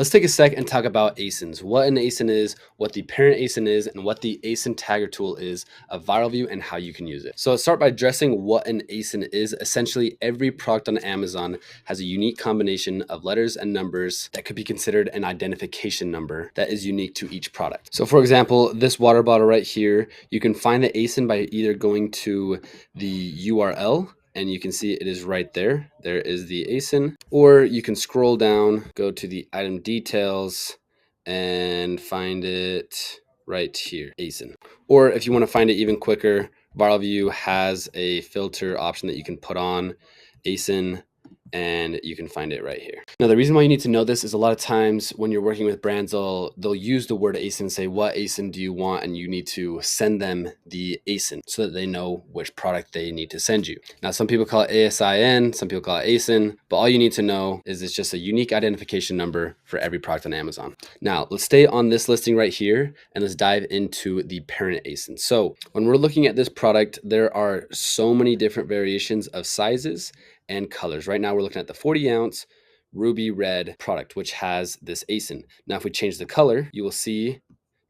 Let's take a sec and talk about ASINs, what an ASIN is, what the parent ASIN is, and what the ASIN tagger tool is of ViralView and how you can use it. So let's start by addressing what an ASIN is. Essentially, every product on Amazon has a unique combination of letters and numbers that could be considered an identification number that is unique to each product. So for example, this water bottle right here, you can find the ASIN by either going to the URL, and you can see it is right there. There is the ASIN. Or you can scroll down, go to the item details, and find it right here, ASIN. Or if you want to find it even quicker, ViralView has a filter option that you can put on ASIN, and you can find it right here. Now, the reason why you need to know this is a lot of times when you're working with brands, they'll use the word ASIN, say, what ASIN do you want? And you need to send them the ASIN so that they know which product they need to send you. Now, some people call it ASIN, some people call it ASIN, but all you need to know is it's just a unique identification number for every product on Amazon. Now, let's stay on this listing right here and let's dive into the parent ASIN. So when we're looking at this product, there are so many different variations of sizes and colors. Right now, we're looking at the 40 ounce ruby red product, which has this ASIN. Now, if we change the color, you will see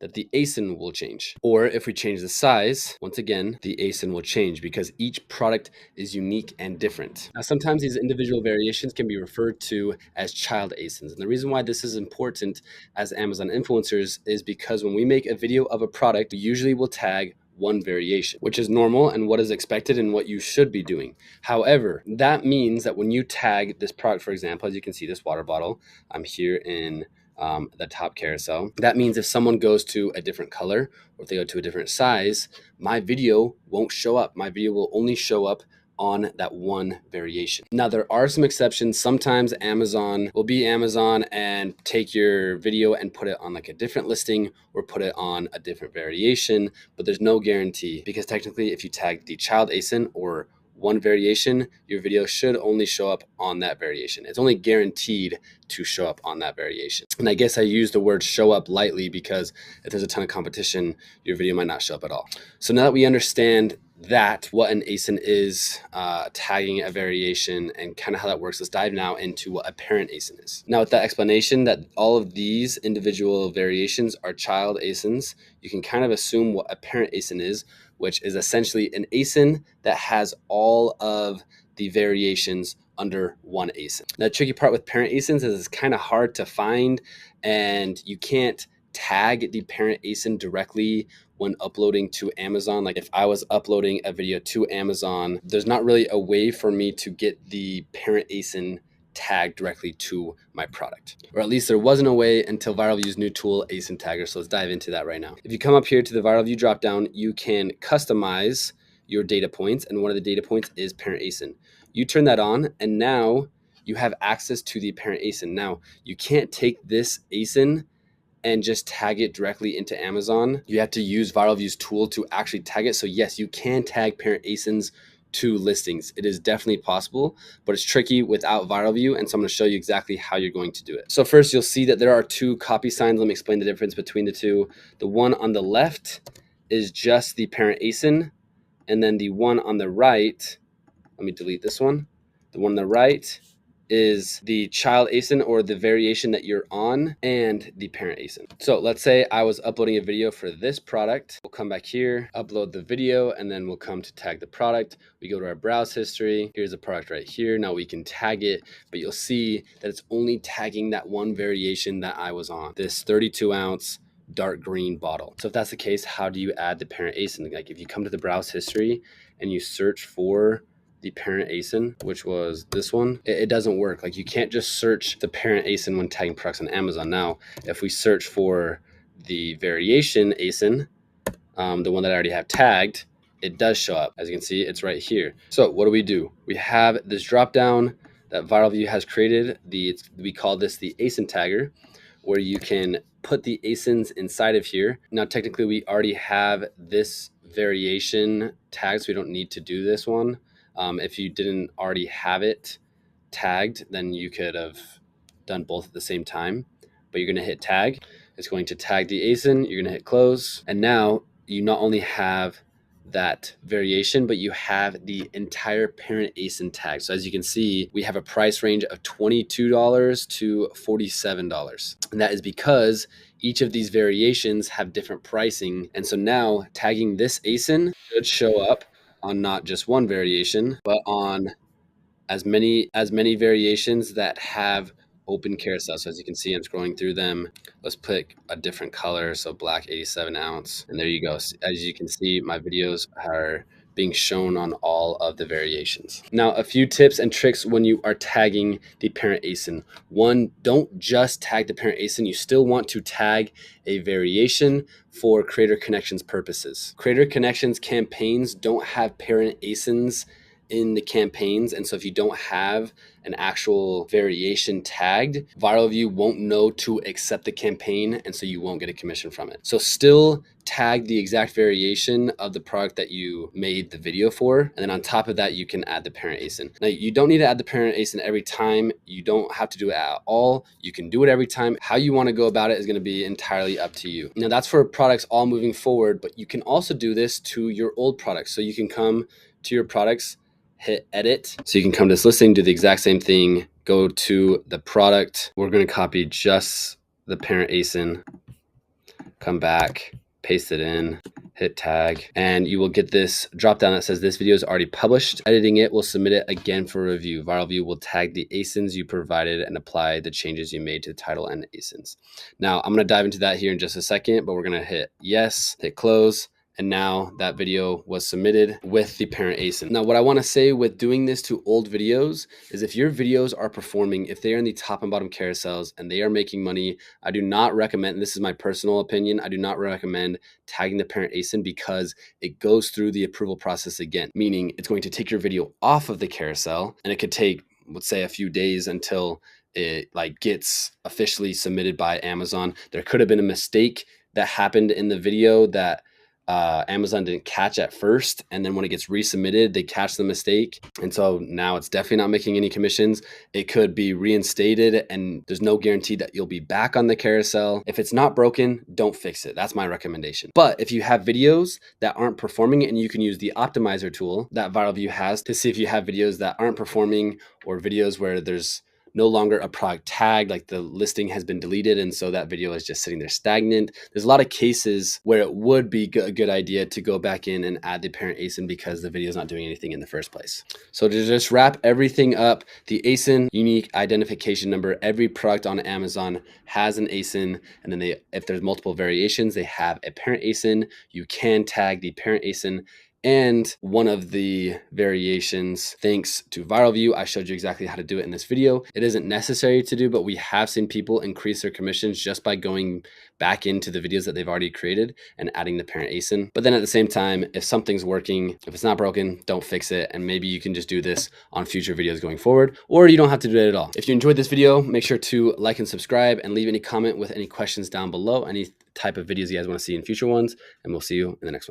that the ASIN will change. Or if we change the size, once again, the ASIN will change because each product is unique and different. Now, sometimes these individual variations can be referred to as child ASINs. And the reason why this is important as Amazon influencers is because when we make a video of a product, we usually will tag one variation, which is normal and what is expected and what you should be doing. However, that means that when you tag this product, for example, as you can see this water bottle, I'm here in the top carousel. That means if someone goes to a different color or if they go to a different size, my video won't show up. My video will only show up on that one variation. Now, there are some exceptions. Sometimes Amazon will be Amazon and take your video and put it on like a different listing or put it on a different variation, but there's no guarantee because technically if you tag the child ASIN or one variation, your video should only show up on that variation. It's only guaranteed to show up on that variation. And I guess I use the word show up lightly because if there's a ton of competition, your video might not show up at all. So now that we understand that, what an ASIN is, tagging a variation, and kind of how that works, let's dive now into what a parent ASIN is. Now, with that explanation that all of these individual variations are child ASINs, you can kind of assume what a parent ASIN is, which is essentially an ASIN that has all of the variations under one ASIN. Now, the tricky part with parent ASINs is it's kind of hard to find, and you can't tag the parent ASIN directly when uploading to Amazon. Like if I was uploading a video to Amazon, there's not really a way for me to get the parent ASIN tag directly to my product, or at least there wasn't a way until ViralView's new tool, ASIN Tagger. So let's dive into that right now. If you come up here to the ViralView dropdown, you can customize your data points, and one of the data points is parent ASIN. You turn that on, and now you have access to the parent ASIN. Now, you can't take this ASIN and just tag it directly into Amazon. You have to use ViralView's tool to actually tag it. So yes, you can tag parent ASINs to listings. It is definitely possible, but it's tricky without ViralView. And so I'm going to show you exactly how you're going to do it. So first you'll see that there are two copy signs. Let me explain the difference between the two. The one on the left is just the parent ASIN. And then the one on the right, let me delete this one. The one on the right is the child ASIN or the variation that you're on and the parent ASIN. So let's say I was uploading a video for this product. We'll come back here, upload the video, and then we'll come to tag the product. We go to our browse history. Here's the product right here. Now we can tag it, but you'll see that it's only tagging that one variation that I was on, this 32 ounce dark green bottle. So if that's the case, how do you add the parent ASIN? Like if you come to the browse history and you search for the parent ASIN, which was this one, it doesn't work. Like you can't just search the parent ASIN when tagging products on Amazon. Now, if we search for the variation ASIN, the one that I already have tagged, it does show up. As you can see, it's right here. So what do? We have this drop down that ViralView has created. We call this the ASIN tagger, where you can put the ASINs inside of here. Now, technically, we already have this variation tagged, so we don't need to do this one. If you didn't already have it tagged, then you could have done both at the same time. But you're going to hit tag. It's going to tag the ASIN. You're going to hit close. And now you not only have that variation, but you have the entire parent ASIN tag. So as you can see, we have a price range of $22 to $47. And that is because each of these variations have different pricing. And so now tagging this ASIN should show up on not just one variation, but on as many variations that have open carousels. So as you can see, I'm scrolling through them. Let's pick a different color. So black 87 ounce. And there you go. As you can see, my videos are being shown on all of the variations. Now, a few tips and tricks when you are tagging the parent ASIN. One, don't just tag the parent ASIN. You still want to tag a variation for creator connections purposes. Creator connections campaigns don't have parent ASINs in the campaigns. And so if you don't have an actual variation tagged, Viral View won't know to accept the campaign, and so you won't get a commission from it. So still tag the exact variation of the product that you made the video for. And then on top of that, you can add the parent ASIN. Now, you don't need to add the parent ASIN every time. You don't have to do it at all. You can do it every time. How you want to go about it is going to be entirely up to you. Now, that's for products all moving forward, but you can also do this to your old products. So you can come to your products, hit edit. So you can come to this listing, do the exact same thing, go to the product. We're going to copy just the parent ASIN, come back, paste it in, hit tag, and you will get this drop down that says this video is already published. Editing it will submit it again for review. Viral View will tag the ASINs you provided and apply the changes you made to the title and ASINs. Now I'm going to dive into that here in just a second, but we're going to hit yes, hit close. And now that video was submitted with the parent ASIN. Now, what I want to say with doing this to old videos is if your videos are performing, if they are in the top and bottom carousels and they are making money, I do not recommend, and this is my personal opinion, I do not recommend tagging the parent ASIN because it goes through the approval process again, meaning it's going to take your video off of the carousel, and it could take, let's say, a few days until it gets officially submitted by Amazon. There could have been a mistake that happened in the video that Amazon didn't catch at first, and then when it gets resubmitted, they catch the mistake, and so now it's definitely not making any commissions. It could be reinstated, and there's no guarantee that you'll be back on the carousel. If it's not broken, don't fix it. That's my recommendation. But if you have videos that aren't performing, and you can use the optimizer tool that Viral View has to see if you have videos that aren't performing or videos where there's no longer a product tag, like the listing has been deleted and so that video is just sitting there stagnant. There's a lot of cases where it would be a good idea to go back in and add the parent ASIN because the video is not doing anything in the first place. So to just wrap everything up, the ASIN unique identification number, every product on Amazon has an ASIN, and then if there's multiple variations, they have a parent ASIN. You can tag the parent ASIN and one of the variations. Thanks to Viral View, I showed you exactly how to do it in this video. It isn't necessary to do, but we have seen people increase their commissions just by going back into the videos that they've already created and adding the parent ASIN. But then at the same time, if something's working, if it's not broken, don't fix it. And maybe you can just do this on future videos going forward, or you don't have to do it at all. If you enjoyed this video, make sure to like and subscribe and leave any comment with any questions down below, any type of videos you guys want to see in future ones, and we'll see you in the next one.